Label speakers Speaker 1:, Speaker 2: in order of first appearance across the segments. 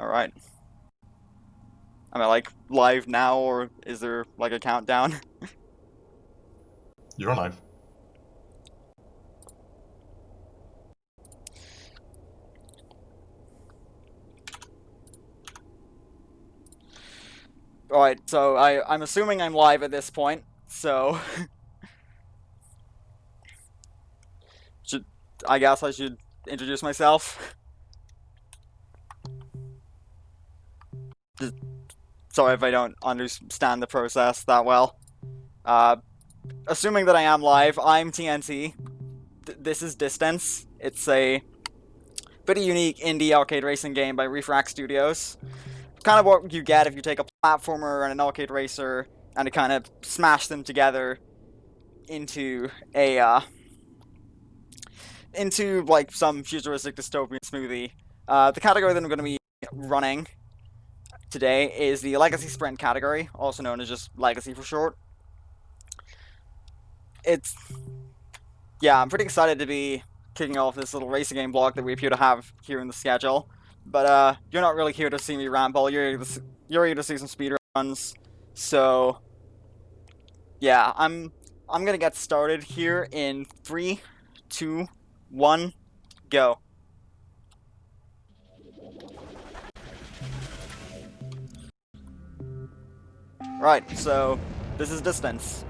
Speaker 1: Alright. Am I, like, live now, or is there, like, a countdown?
Speaker 2: You're live.
Speaker 1: Alright, so I'm assuming I'm live at this point, so... I guess I should introduce myself. Sorry if I don't understand the process that well. Assuming that I am live, I'm Tiyenti. This is Distance. It's a pretty unique indie arcade racing game by Refract Studios. Kind of what you get if you take a platformer and an arcade racer and you kind of smash them together into a into like some futuristic dystopian smoothie. The category that I'm going to be running today is the Legacy Sprint category, also known as just Legacy for short. Yeah, I'm pretty excited to be kicking off this little racing game block that we appear to have here in the schedule. But you're not really here to see me ramble. You're here to see some speedruns. So yeah, I'm gonna get started here in 3, 2, 1, go. Right, so this is Distance.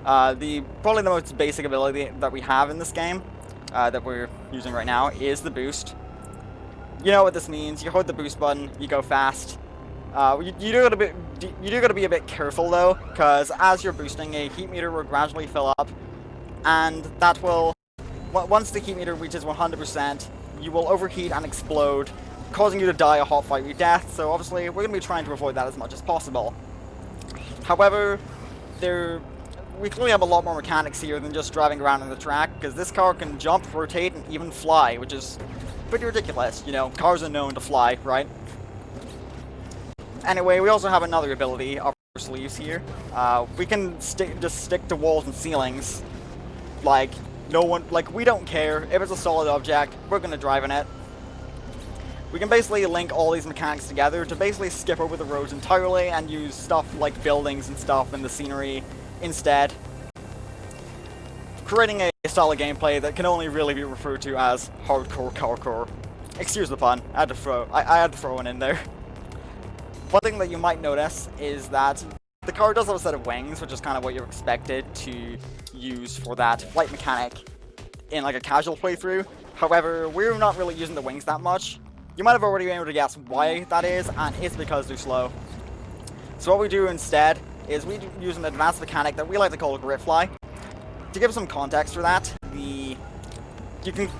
Speaker 1: Probably the most basic ability that we have in this game, that we're using right now, is the boost. You know what this means. You hold the boost button, you go fast. You do gotta be a bit careful though, because as you're boosting, a heat meter will gradually fill up, and that will, once the heat meter reaches 100%, you will overheat and explode, causing you to die a hot fiery death. So obviously, we're gonna be trying to avoid that as much as possible. However, we clearly have a lot more mechanics here than just driving around on the track, because this car can jump, rotate, and even fly, which is pretty ridiculous. You know, cars are known to fly, right? Anyway, we also have another ability up our sleeves here. We can just stick to walls and ceilings. Like, we don't care. If it's a solid object, we're gonna drive in it. We can basically link all these mechanics together to basically skip over the roads entirely and use stuff like buildings and stuff in the scenery instead, creating a style of gameplay that can only really be referred to as hardcore. Excuse the pun. I had to throw one in there. One thing that you might notice is that the car does have a set of wings, which is kind of what you're expected to use for that flight mechanic in like a casual playthrough. However, we're not really using the wings that much. You might have already been able to guess why that is, and it's because they're slow. So what we do instead is we use an advanced mechanic that we like to call a grit fly. To give some context for that, you can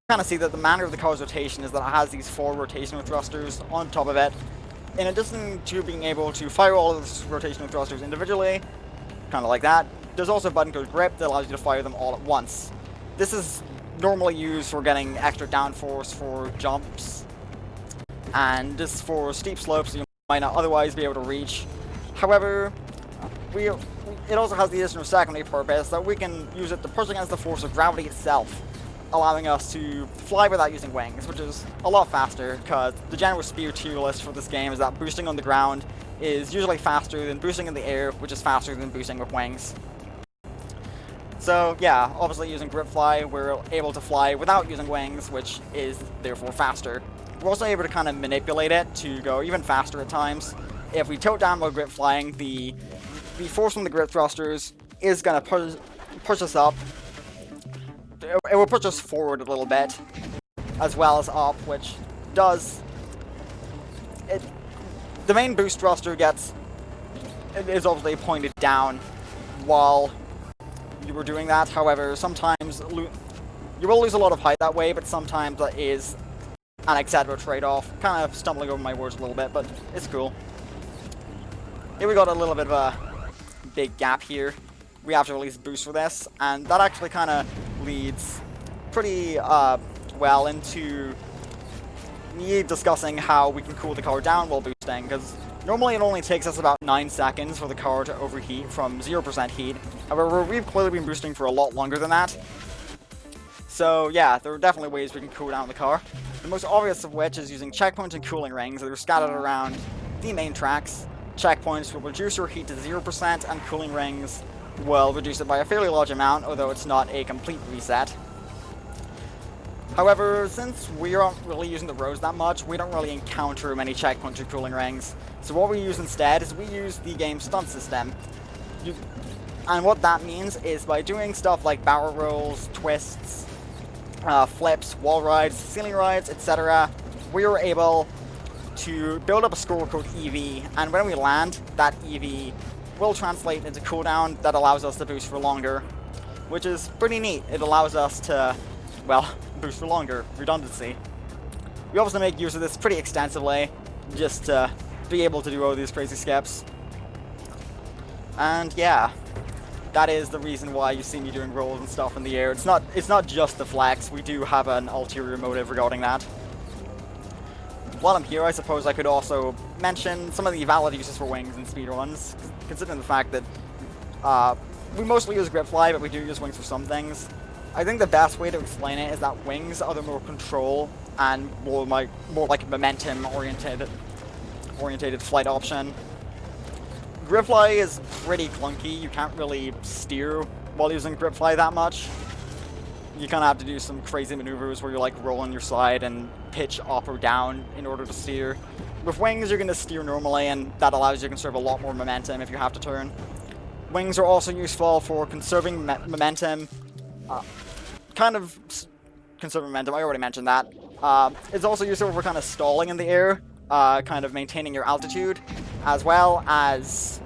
Speaker 1: kind of see that the manner of the car's rotation is that it has these 4 rotational thrusters on top of it. In addition to being able to fire all of those rotational thrusters individually, kind of like that, there's also a button called grip that allows you to fire them all at once. This is normally used for getting extra downforce for jumps, and this is for steep slopes you might not otherwise be able to reach. However, it also has the additional secondary purpose that we can use it to push against the force of gravity itself, allowing us to fly without using wings, which is a lot faster, because the general speed tier list for this game is that boosting on the ground is usually faster than boosting in the air, which is faster than boosting with wings. So yeah, obviously using grip fly, we're able to fly without using wings, which is therefore faster. We're also able to kind of manipulate it to go even faster at times. If we tilt down while grip flying, the force from the grip thrusters is going to push us up. It will push us forward a little bit, as well as up, which does... The main boost thruster is obviously pointed down while you were doing that. However, sometimes you will lose a lot of height that way, but sometimes that is an acceptable trade-off. Kind of stumbling over my words a little bit, but it's cool. Here we got a little bit of a big gap here. We have to release boost for this, and that actually kind of leads pretty well into me discussing how we can cool the car down while boosting, because normally it only takes us about 9 seconds for the car to overheat from 0% heat. However, we've clearly been boosting for a lot longer than that. So yeah, there are definitely ways we can cool down the car. The most obvious of which is using checkpoints and cooling rings that are scattered around the main tracks. Checkpoints will reduce your heat to 0%, and cooling rings will reduce it by a fairly large amount, although it's not a complete reset. However, since we aren't really using the roads that much, we don't really encounter many checkpoints or cooling rings. So what we use instead is we use the game's stunt system. And what that means is by doing stuff like barrel rolls, twists, flips, wall rides, ceiling rides, etc., we are able to build up a score called EV, and when we land, that EV will translate into cooldown that allows us to boost for longer, which is pretty neat. It allows us to, well, boost for longer, redundancy. We obviously make use of this pretty extensively, just to be able to do all these crazy skips. And yeah, that is the reason why you see me doing rolls and stuff in the air. It's not just the flex, we do have an ulterior motive regarding that. While I'm here, I suppose I could also mention some of the valid uses for wings in speedruns, considering the fact that we mostly use grip fly, but we do use wings for some things. I think the best way to explain it is that wings are the more control and more like momentum oriented flight option. Grip fly is pretty clunky. You can't really steer while using grip fly that much. You kind of have to do some crazy maneuvers where you like roll on your side and pitch up or down in order to steer. With wings, you're going to steer normally, and that allows you to conserve a lot more momentum if you have to turn. Wings are also useful for conserving momentum. Kind of conserving momentum, I already mentioned that. It's also useful for kind of stalling in the air, kind of maintaining your altitude, as well as...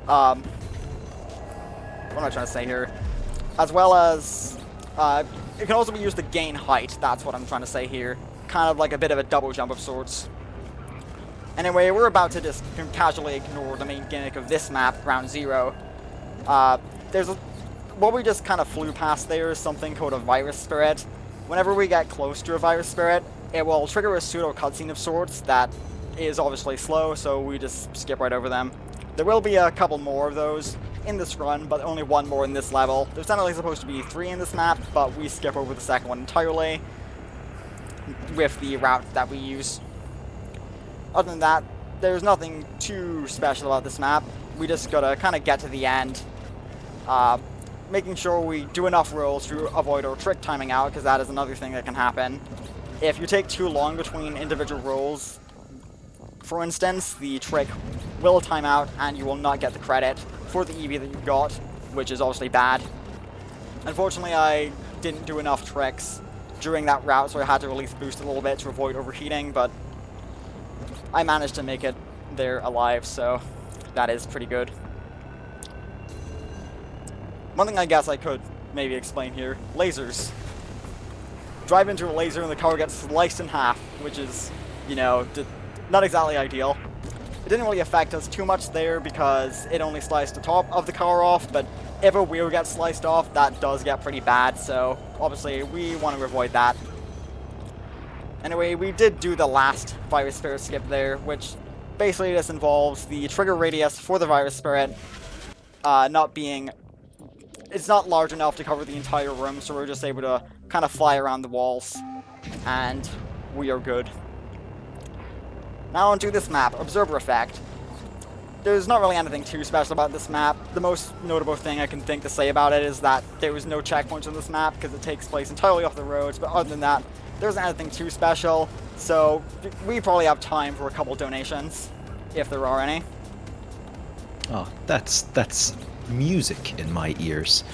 Speaker 1: what am I trying to say here? As well as... it can also be used to gain height, that's what I'm trying to say here. Kind of like a bit of a double jump of sorts. Anyway, we're about to just casually ignore the main gimmick of this map, Ground Zero. What we just kind of flew past there is something called a virus spirit. Whenever we get close to a virus spirit, it will trigger a pseudo cutscene of sorts that is obviously slow, so we just skip right over them. There will be a couple more of those in this run, but only one more in this level. There's technically supposed to be 3 in this map, but we skip over the second one entirely with the route that we use. Other than that, there's nothing too special about this map. We just gotta kind of get to the end, making sure we do enough rolls to avoid our trick timing out, because that is another thing that can happen. If you take too long between individual rolls, for instance, the trick will time out and you will not get the credit for the EV that you got, which is obviously bad. Unfortunately, I didn't do enough tricks during that route, so I had to at least boost a little bit to avoid overheating, but I managed to make it there alive, so that is pretty good. One thing I guess I could maybe explain here, lasers. Drive into a laser and the car gets sliced in half, which is, you know, not exactly ideal. It didn't really affect us too much there because it only sliced the top of the car off, but if a wheel gets sliced off, that does get pretty bad, so obviously we want to avoid that. Anyway, we did do the last virus spirit skip there, which basically just involves the trigger radius for the virus spirit it's not large enough to cover the entire room, so we're just able to kind of fly around the walls, and we are good. Now onto this map, Observer Effect. There's not really anything too special about this map. The most notable thing I can think to say about it is that there was no checkpoints on this map because it takes place entirely off the roads, but other than that, there isn't anything too special, so we probably have time for a couple donations, if there are any.
Speaker 2: Oh, that's music in my ears.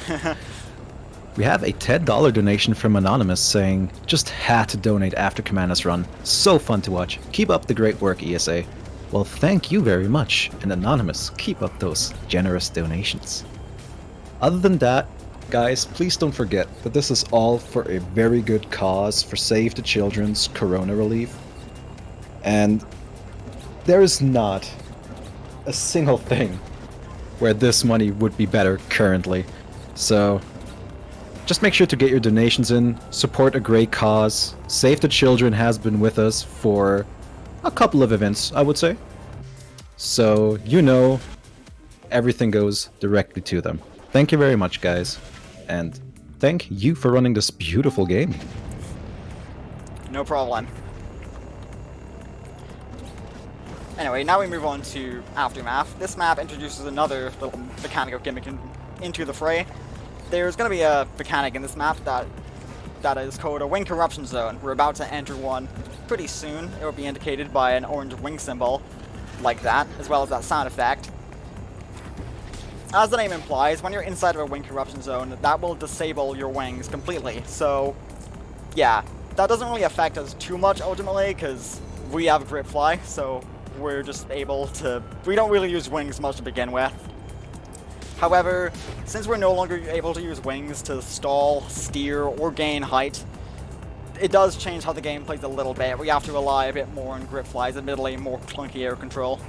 Speaker 2: We have a $10 donation from Anonymous saying, just had to donate after Commander's run. So fun to watch. Keep up the great work, ESA. Well, thank you very much. And Anonymous, keep up those generous donations. Other than that, guys, please don't forget that this is all for a very good cause for Save the Children's Corona relief. And there is not a single thing where this money would be better currently. So just make sure to get your donations in, support a great cause. Save the Children has been with us for a couple of events, I would say. So, you know, everything goes directly to them. Thank you very much, guys. And thank you for running this beautiful game.
Speaker 1: No problem. Anyway, now we move on to Aftermath. This map introduces another little mechanical gimmick into the fray. There's going to be a mechanic in this map that is called a wing corruption zone. We're about to enter one pretty soon. It will be indicated by an orange wing symbol, like that, as well as that sound effect. As the name implies, when you're inside of a wing corruption zone, that will disable your wings completely. So, yeah, that doesn't really affect us too much ultimately, because we have grip fly, so we're just able to... We don't really use wings much to begin with. However, since we're no longer able to use wings to stall, steer, or gain height, it does change how the game plays a little bit. We have to rely a bit more on grip flies, admittedly more clunky air control.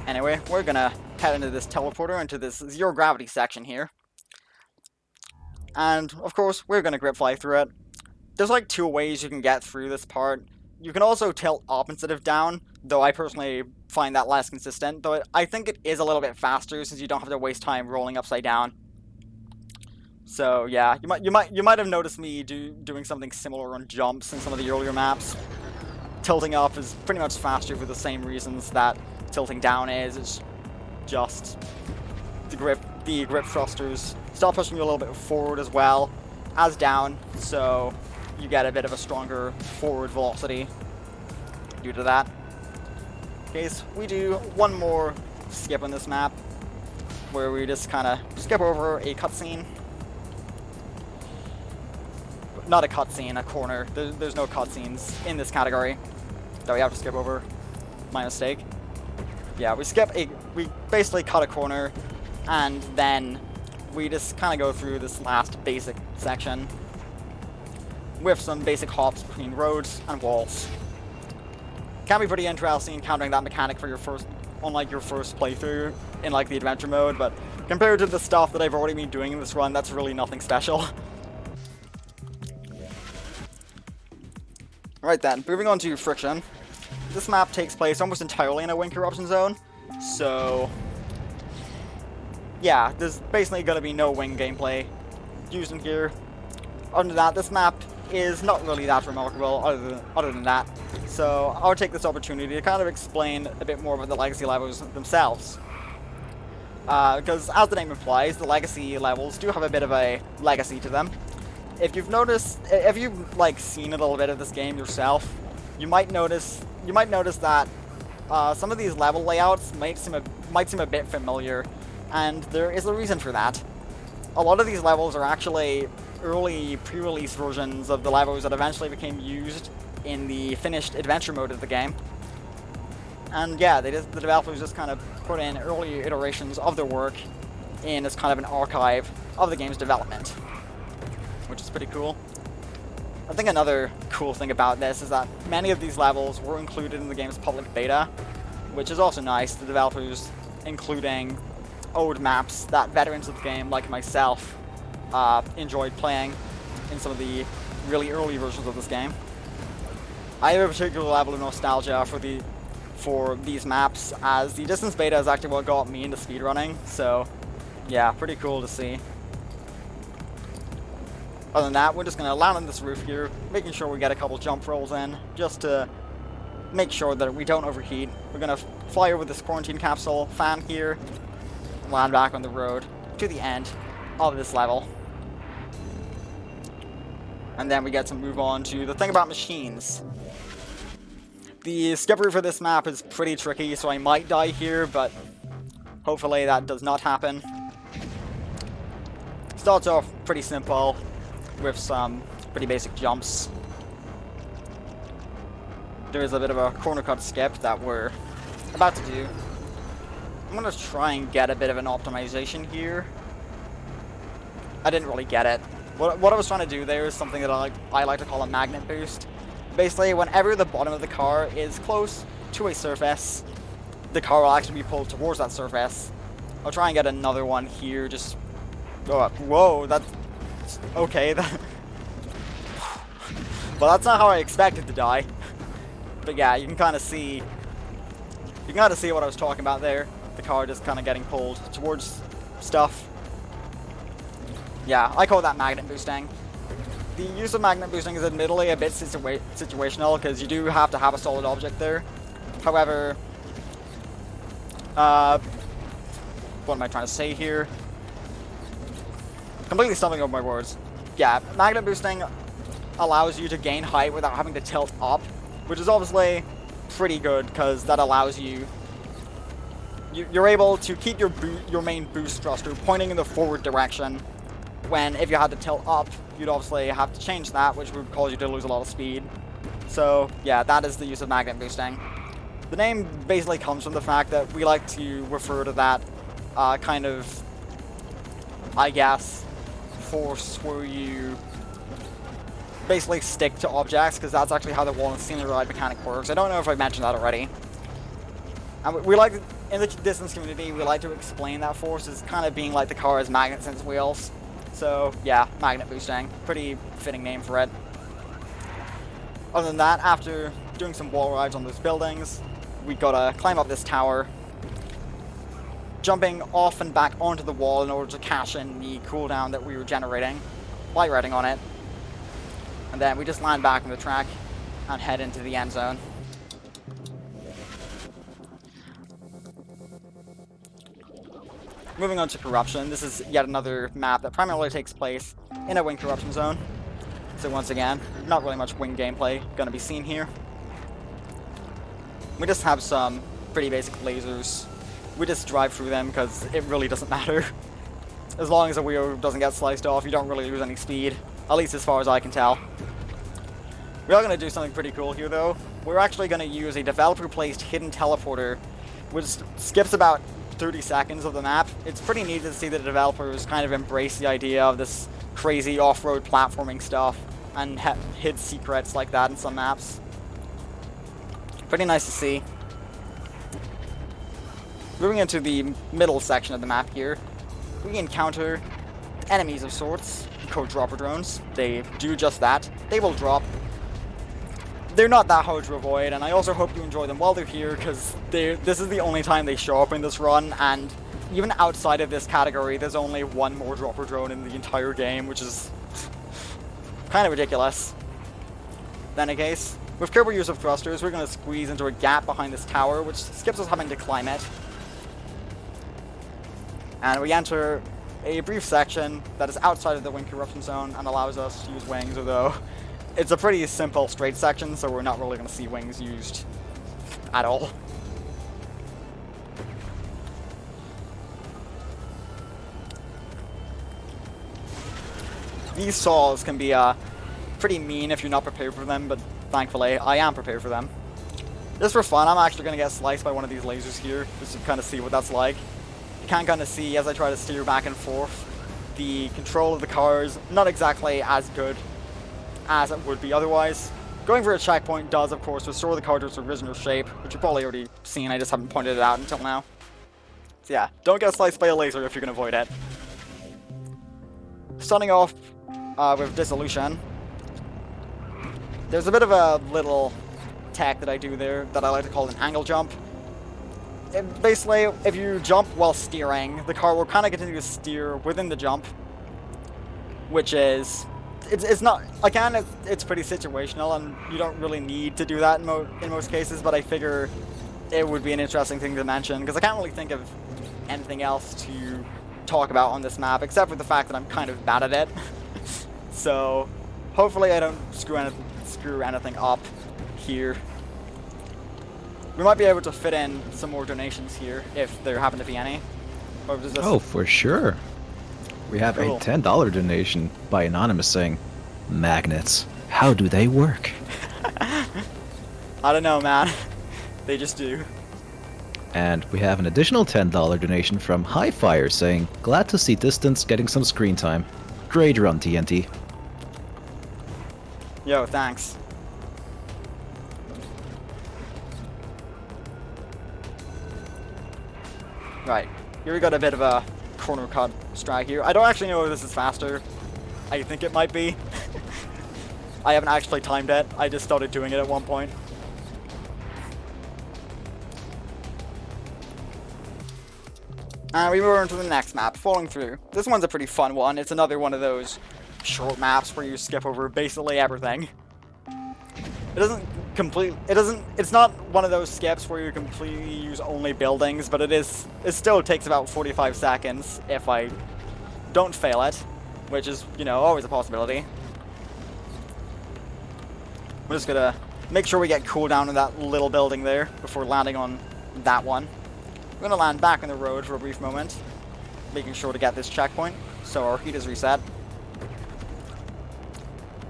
Speaker 1: Anyway, we're gonna head into this teleporter, into this zero gravity section here. And, of course, we're gonna grip fly through it. There's like 2 ways you can get through this part. You can also tilt up instead of down, though I personally find that less consistent, though I think it is a little bit faster since you don't have to waste time rolling upside down. So yeah, you might have noticed me doing something similar on jumps in some of the earlier maps. Tilting up is pretty much faster for the same reasons that tilting down is. It's just the grip thrusters start pushing you a little bit forward as well as down, so you get a bit of a stronger forward velocity due to that. Okay, so we do one more skip on this map, where we just kind of skip over a cutscene. Not a cutscene, a corner. There's no cutscenes in this category that we have to skip over. My mistake. Yeah, we basically cut a corner, and then we just kind of go through this last basic section with some basic hops between roads and walls. Can be pretty interesting encountering that mechanic for your first playthrough in like the adventure mode, but compared to the stuff that I've already been doing in this run, that's really nothing special. Right then, moving on to Friction. This map takes place almost entirely in a wing corruption zone, so yeah, there's basically going to be no wing gameplay used in here. Other than that, this map is not really that remarkable other than that. So I'll take this opportunity to kind of explain a bit more about the legacy levels themselves. Because as the name implies, the legacy levels do have a bit of a legacy to them. If you've like seen a little bit of this game yourself, you might notice that some of these level layouts might seem a bit familiar, and there is a reason for that. A lot of these levels are actually early pre-release versions of the levels that eventually became used in the finished adventure mode of the game. And yeah, the developers just kind of put in early iterations of their work in as kind of an archive of the game's development, which is pretty cool. I think another cool thing about this is that many of these levels were included in the game's public beta, which is also nice. The developers including old maps that veterans of the game like myself enjoyed playing in some of the really early versions of this game. I have a particular level of nostalgia for these maps, as the distance beta is actually what got me into speedrunning, so yeah, pretty cool to see. Other than that, we're just going to land on this roof here, making sure we get a couple jump rolls in, just to make sure that we don't overheat. We're going to fly over this quarantine capsule fan here, and land back on the road to the end of this level. And then we get to move on to the thing about machines. The skip route for this map is pretty tricky, so I might die here, but hopefully that does not happen. Starts off pretty simple, with some pretty basic jumps. There is a bit of a corner cut skip that we're about to do. I'm going to try and get a bit of an optimization here. I didn't really get it. What I was trying to do there is something that I like to call a magnet boost. Basically, whenever the bottom of the car is close to a surface, the car will actually be pulled towards that surface. I'll try and get another one here, just... Oh, whoa, that's... Okay, well, that's not how I expected to die. But yeah, you can kind of see... what I was talking about there. The car just kind of getting pulled towards stuff. Yeah, I call that magnet boosting. The use of magnet boosting is admittedly a bit situational, because you do have to have a solid object there. However, what am I trying to say here? Completely stumbling over my words. Yeah, magnet boosting allows you to gain height without having to tilt up, which is obviously pretty good, because that allows you're able to keep your main boost thruster pointing in the forward direction, when if you had to tilt up, you'd obviously have to change that, which would cause you to lose a lot of speed. So yeah, that is the use of magnet boosting. The name basically comes from the fact that we like to refer to that kind of, I guess, force where you basically stick to objects, because that's actually how the wall and ceiling ride mechanic works. I don't know if I mentioned that already. And we like, in the distance community, we like to explain that force as kind of being like the car's magnets and its wheels. So yeah, magnet boosting, pretty fitting name for it. Other than that, after doing some wall rides on those buildings, we gotta climb up this tower, jumping off and back onto the wall in order to cash in the cooldown that we were generating while riding on it. And then we just land back on the track and head into the end zone. Moving on to Corruption, this is yet another map that primarily takes place in a wing corruption zone. So once again, not really much wing gameplay gonna be seen here. We just have some pretty basic lasers. We just drive through them because it really doesn't matter. As long as the wheel doesn't get sliced off, you don't really lose any speed, at least as far as I can tell. We are going to do something pretty cool here though. We're actually going to use a developer-placed hidden teleporter, which skips about 30 seconds of the map. It's pretty neat to see that the developers kind of embrace the idea of this crazy off-road platforming stuff and hid secrets like that in some maps. Pretty nice to see. Moving into the middle section of the map here, we encounter enemies of sorts, called dropper drones. They do just that. They will drop. They're not that hard to avoid, and I also hope you enjoy them while they're here, because this is the only time they show up in this run, and even outside of this category, there's only one more dropper drone in the entire game, which is kind of ridiculous. In any case, with careful use of thrusters, we're going to squeeze into a gap behind this tower, which skips us having to climb it. And we enter a brief section that is outside of the wing corruption zone and allows us to use wings, although it's a pretty simple straight section, so we're not really going to see wings used at all. These saws can be pretty mean if you're not prepared for them, but thankfully I am prepared for them. Just for fun, I'm actually going to get sliced by one of these lasers here, just to kind of see what that's like. You can kind of see, as I try to steer back and forth, the control of the car is not exactly as good as it would be otherwise. Going for a checkpoint does, of course, restore the car to its original shape, which you've probably already seen, I just haven't pointed it out until now. So yeah, don't get sliced by a laser if you can avoid it. Starting off with Dissolution, there's a bit of a little tech that I do there that I like to call an angle jump. Basically, if you jump while steering, the car will kind of continue to steer within the jump, which is, it's not, again, it's pretty situational, and you don't really need to do that in most cases, but I figure it would be an interesting thing to mention, because I can't really think of anything else to talk about on this map, except for the fact that I'm kind of bad at it. So, hopefully I don't screw anything up here. We might be able to fit in some more donations here, if there happen to be any. Or does this...
Speaker 2: Oh, for sure. We have
Speaker 1: Cool.
Speaker 2: a $10 donation by Anonymous saying, "Magnets, how do they work?"
Speaker 1: I don't know, man. They just do.
Speaker 2: And we have an additional $10 donation from Highfire saying, "Glad to see Distance getting some screen time. Great run, Tiyenti."
Speaker 1: Yo, thanks. Right, here we got a bit of a corner cut strike here. I don't actually know if this is faster. I think it might be. I haven't actually timed it. I just started doing it at one point. And we move on to the next map, Falling Through. This one's a pretty fun one. It's another one of those short maps where you skip over basically everything. It's not one of those skips where you completely use only buildings, but it still takes about 45 seconds if I don't fail it, which is, you know, always a possibility. We're just gonna make sure we get cooldown in that little building there before landing on that one. We're gonna land back on the road for a brief moment, making sure to get this checkpoint, so our heat is reset.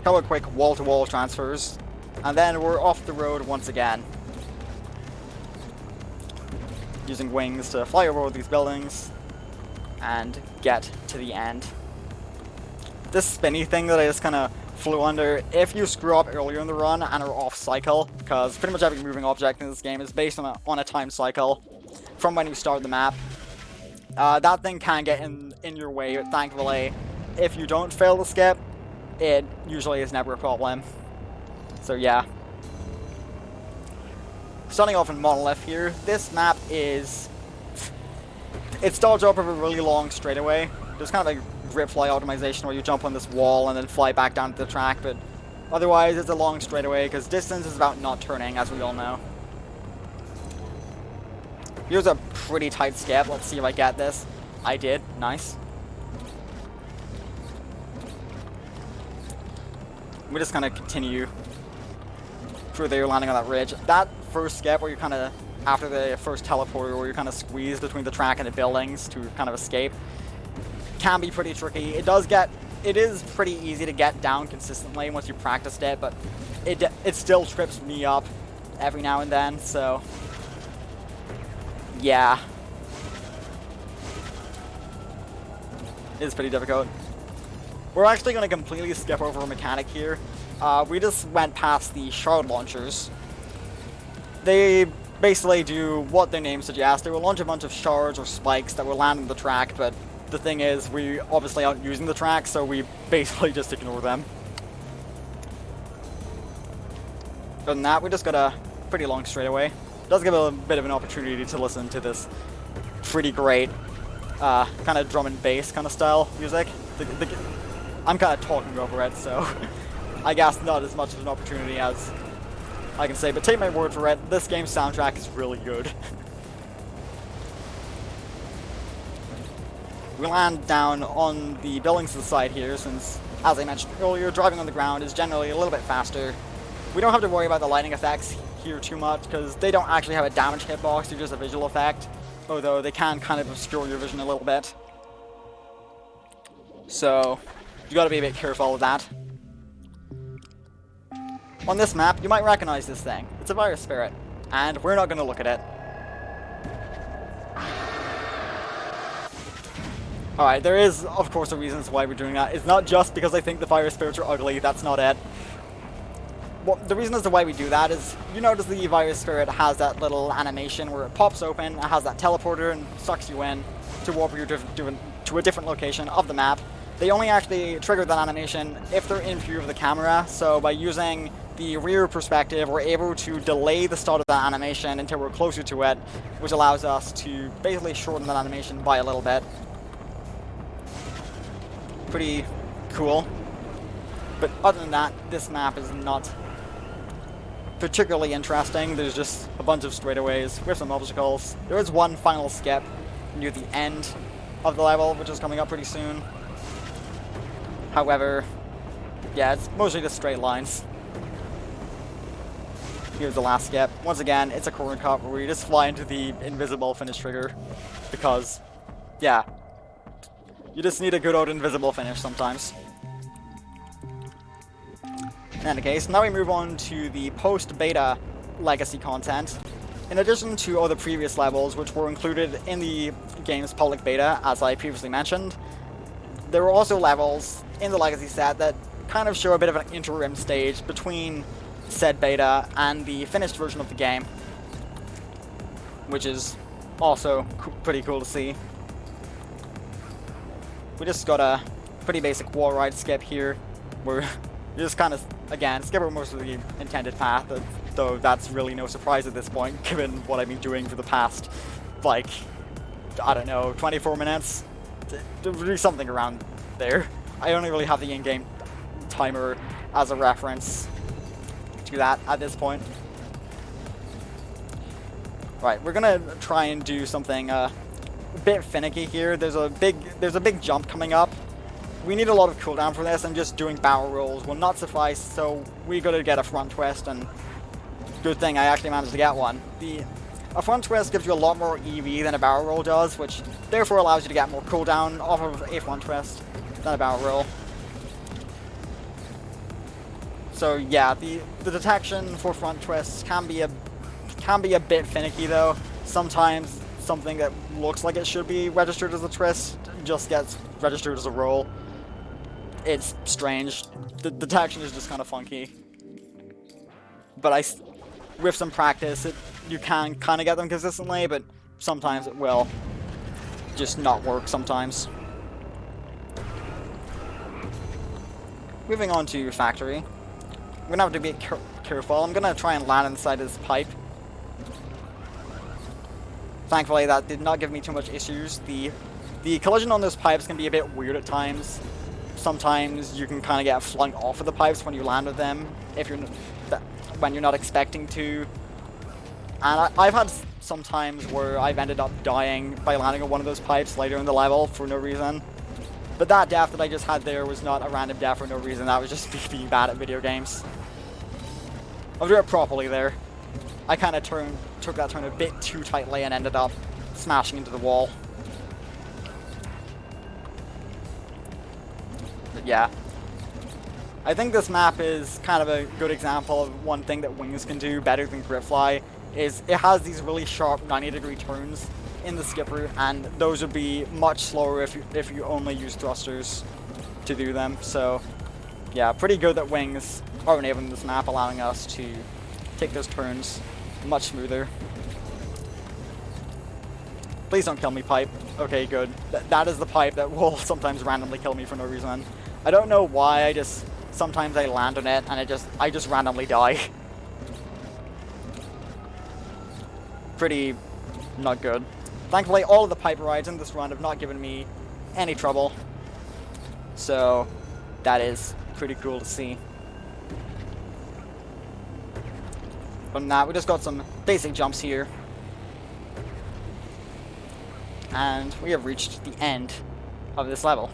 Speaker 1: Couple of quick wall-to-wall transfers, and then we're off the road once again. Using wings to fly over these buildings and get to the end. This spinny thing that I just kind of flew under, if you screw up earlier in the run and are off cycle, because pretty much every moving object in this game is based on a time cycle from when you start the map, that thing can get in your way, but thankfully, if you don't fail the skip, it usually is never a problem. So yeah. Starting off in Monolith here, this map it starts off with a really long straightaway. There's kind of like grip fly optimization where you jump on this wall and then fly back down to the track, but otherwise it's a long straightaway because distance is about not turning, as we all know. Here's a pretty tight skip. Let's see if I get this. I did. Nice. We're just gonna continue through there, landing on that ridge. That first skip where you kind of, after the first teleporter, where you're kind of squeezed between the track and the buildings to kind of escape, can be pretty tricky. It is pretty easy to get down consistently once you practiced it, but it still trips me up every now and then, so yeah. It is pretty difficult. We're actually going to completely skip over a mechanic here. We just went past the shard launchers. They basically do what their name suggests. They will launch a bunch of shards or spikes that will land on the track, but the thing is, we obviously aren't using the track, so we basically just ignore them. Other than that, we just got a pretty long straightaway. It does give a bit of an opportunity to listen to this pretty great kind of drum and bass kind of style music. I'm kind of talking over it, so I guess not as much of an opportunity as I can say, but take my word for it, this game's soundtrack is really good. We land down on the buildings to the side here, since, as I mentioned earlier, driving on the ground is generally a little bit faster. We don't have to worry about the lighting effects here too much, because they don't actually have a damage hitbox, they're just a visual effect, although they can kind of obscure your vision a little bit. So you gotta be a bit careful of that. On this map, you might recognize this thing. It's a virus spirit, and we're not gonna look at it. Alright, there is, of course, a reason why we're doing that. It's not just because I think the virus spirits are ugly, that's not it. Well, the reason as to why we do that is, you notice the virus spirit has that little animation where it pops open, it has that teleporter and sucks you in to warp you to a different location of the map. They only actually trigger that animation if they're in view of the camera, so by using the rear perspective, we're able to delay the start of that animation until we're closer to it, which allows us to basically shorten that animation by a little bit. Pretty cool. But other than that, this map is not particularly interesting. There's just a bunch of straightaways with some obstacles. There is one final skip near the end of the level, which is coming up pretty soon. However, yeah, it's mostly just straight lines. Here's the last skip. Once again, it's a corner cut where we just fly into the invisible finish trigger because, yeah, you just need a good old invisible finish sometimes. In any case, now we move on to the post-beta legacy content. In addition to all the previous levels, which were included in the game's public beta, as I previously mentioned, there were also levels in the legacy set that kind of show a bit of an interim stage between said beta and the finished version of the game, which is also pretty cool to see. We just got a pretty basic wall ride skip here, where you just kind of, again, skip over most of the intended path, though that's really no surprise at this point, given what I've been doing for the past, like, I don't know, 24 minutes? To do something around there. I only really have the in-game timer as a reference to that at this point. Right, we're gonna try and do something a bit finicky here. There's a big jump coming up. We need a lot of cooldown for this, and just doing barrel rolls will not suffice, so we gotta get a front twist, and good thing I actually managed to get one. A front twist gives you a lot more EV than a barrel roll does, which therefore allows you to get more cooldown off of a front twist than a barrel roll. So yeah, the detection for front twists can be a bit finicky though. Sometimes something that looks like it should be registered as a twist just gets registered as a roll. It's strange. The detection is just kind of funky. But with some practice, you can kind of get them consistently, but sometimes it will just not work sometimes. Moving on to factory. I'm gonna have to be careful. I'm gonna try and land inside this pipe. Thankfully, that did not give me too much issues. The collision on those pipes can be a bit weird at times. Sometimes you can kind of get flung off of the pipes when you land with them, when you're not expecting to. And I've had some times where I've ended up dying by landing on one of those pipes later in the level for no reason. But that death that I just had there was not a random death for no reason. That was just me being bad at video games. I'll do it properly there. I kind of took that turn a bit too tightly and ended up smashing into the wall. But yeah. I think this map is kind of a good example of one thing that Wings can do better than Gritfly, is it has these really sharp 90-degree turns in the skip route, and those would be much slower if you only use thrusters to do them. So yeah, pretty good that Wings are enabling this map, allowing us to take those turns much smoother. Please don't kill me, pipe. Okay, good. That is the pipe that will sometimes randomly kill me for no reason. I don't know why, sometimes I land on it and I just randomly die. Pretty not good. Thankfully, all of the pipe rides in this run have not given me any trouble. So that is pretty cool to see. Other than that, we just got some basic jumps here. And we have reached the end of this level.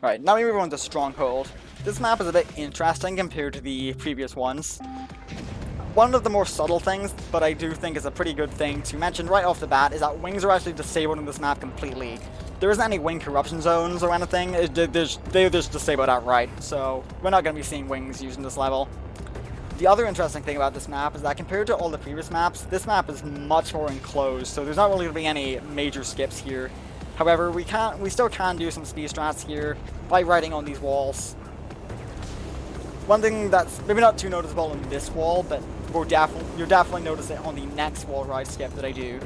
Speaker 1: Right, now we move on to Stronghold. This map is a bit interesting compared to the previous ones. One of the more subtle things, but I do think is a pretty good thing to mention right off the bat, is that wings are actually disabled in this map completely. There isn't any wing corruption zones or anything, they're just disabled outright, so we're not going to be seeing wings used in this level. The other interesting thing about this map is that compared to all the previous maps, this map is much more enclosed, so there's not really going to be any major skips here. However, we still can do some speed strats here by riding on these walls. One thing that's maybe not too noticeable on this wall, but you'll definitely notice it on the next wall ride skip that I do,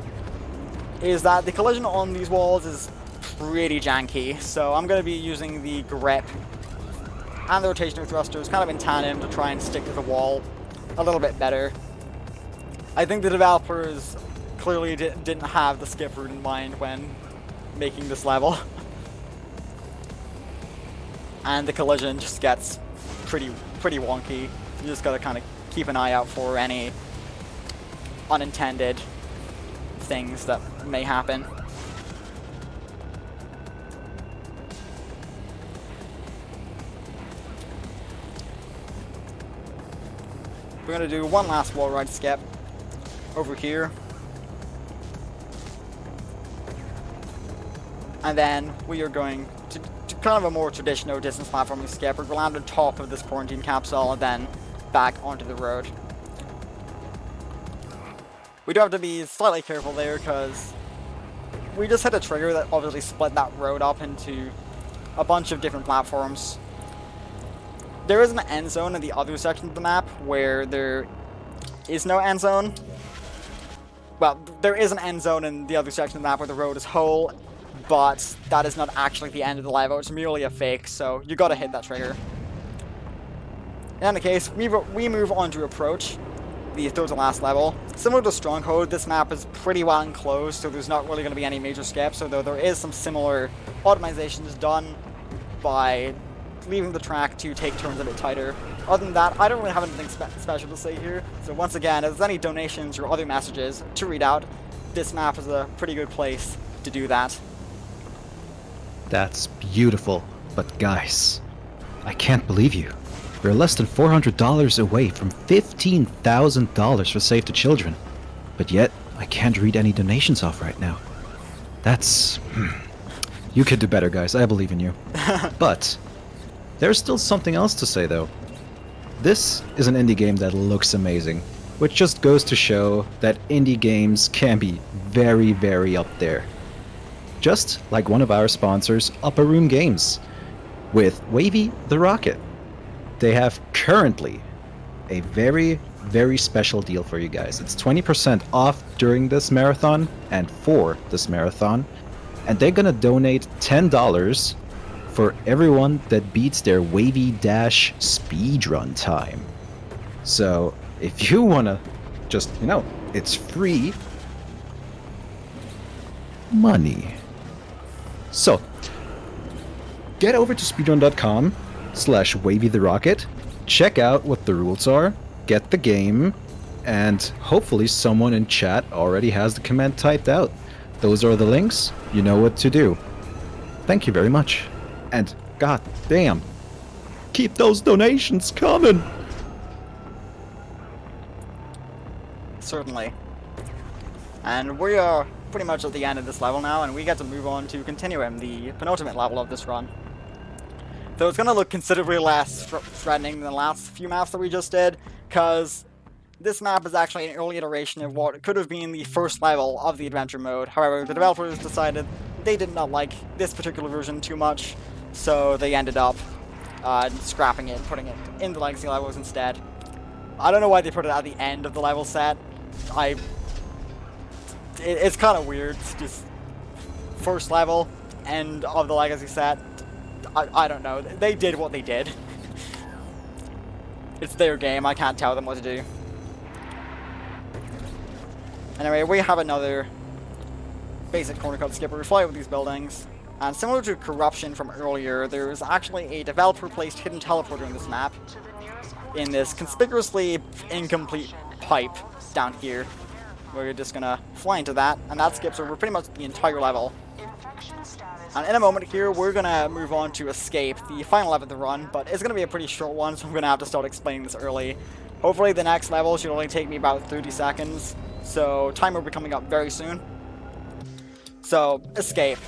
Speaker 1: is that the collision on these walls is pretty janky. So I'm going to be using the grip and the rotational thrusters kind of in tandem to try and stick to the wall a little bit better. I think the developers clearly didn't have the skip route in mind when making this level. And the collision just gets pretty wonky. You just gotta kind of keep an eye out for any unintended things that may happen. We're gonna do one last wall ride skip over here. And then we are going to kind of a more traditional distance platforming skip. We're going to land on top of this quarantine capsule and then back onto the road. We do have to be slightly careful there because we just hit a trigger that obviously split that road up into a bunch of different platforms. There is an end zone in the other section of the map where there is no end zone. Well, there is an end zone in the other section of the map where the road is whole, but that is not actually the end of the level. It's merely a fake, so you gotta hit that trigger. In any case, we move on to approach. the third to last level. Similar to Stronghold, this map is pretty well enclosed, so there's not really going to be any major skips, although there is some similar optimizations done by leaving the track to take turns a bit tighter. Other than that, I don't really have anything special to say here, so once again, if there's any donations or other messages to read out, this map is a pretty good place to do that.
Speaker 2: That's beautiful, but guys, I can't believe you. You're less than $400 away from $15,000 for Save the Children. But yet, I can't read any donations off right now. That's... You could do better, guys. I believe in you. But, there's still something else to say, though. This is an indie game that looks amazing, which just goes to show that indie games can be very, very up there. Just like one of our sponsors, Upper Room Games, with Wavy the Rocket. They have currently a very, very special deal for you guys. It's 20% off during this marathon and for this marathon. And they're gonna donate $10 for everyone that beats their Wavy Dash speedrun time. So if you wanna just, it's free money. So get over to speedrun.com/wavytherocket, check out what the rules are, get the game, and hopefully someone in chat already has the command typed out. Those are the links, you know what to do. Thank you very much. And god damn, keep those donations coming!
Speaker 1: Certainly. And we are pretty much at the end of this level now, and we get to move on to Continuum, the penultimate level of this run. So it's going to look considerably less threatening than the last few maps that we just did, because this map is actually an early iteration of what could have been the first level of the adventure mode. However, the developers decided they did not like this particular version too much, so they ended up scrapping it, putting it in the legacy levels instead. I don't know why they put it at the end of the level set. It's kind of weird. It's just first level, end of the legacy set. I don't know. They did what they did. It's their game. I can't tell them what to do. Anyway, we have another basic corner cut skipper. We fly over these buildings. And similar to Corruption from earlier, there's actually a developer-placed hidden teleporter in this map. In this conspicuously incomplete pipe down here. We're just gonna fly into that, and that skips over pretty much the entire level. And in a moment here, we're gonna move on to Escape, the final level of the run, but it's gonna be a pretty short one, so I'm gonna have to start explaining this early. Hopefully the next level should only take me about 30 seconds, so timer will be coming up very soon. So, Escape.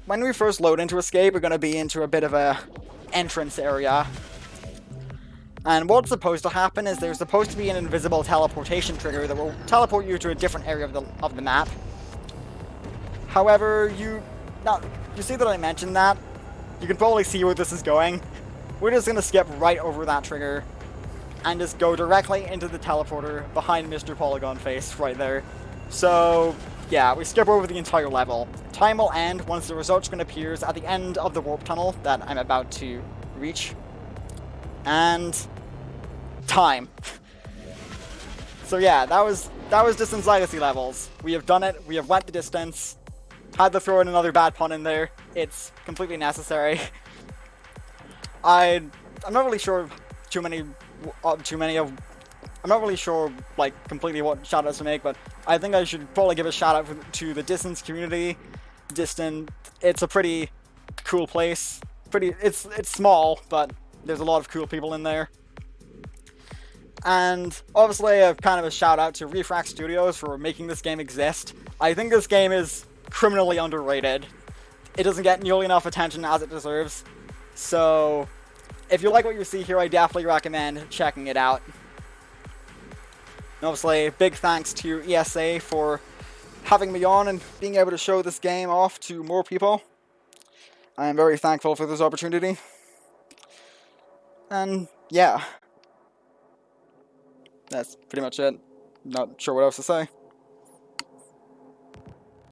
Speaker 1: When we first load into Escape, we're gonna be into a bit of a entrance area. And what's supposed to happen is there's supposed to be an invisible teleportation trigger that will teleport you to a different area of the map. However, you see that I mentioned that? You can probably see where this is going. We're just going to skip right over that trigger and just go directly into the teleporter behind Mr. Polygon Face right there. So, yeah, we skip over the entire level. Time will end once the result screen appears at the end of the warp tunnel that I'm about to reach. And time. So yeah, that was Distance Legacy levels. We have done it. We have went the distance. Had to throw in another bad pun in there. It's completely necessary. I'm not really sure I'm not really sure like completely what shoutouts to make, but I think I should probably give a shout out to the Distance community. Distant, it's a pretty cool place. It's small, but there's a lot of cool people in there. And obviously a kind of a shout out to Refract Studios for making this game exist. I think this game is criminally underrated. It doesn't get nearly enough attention as it deserves. So if you like what you see here, I definitely recommend checking it out. And obviously big thanks to ESA for having me on and being able to show this game off to more people. I am very thankful for this opportunity. And yeah, that's pretty much it. Not sure what else to say.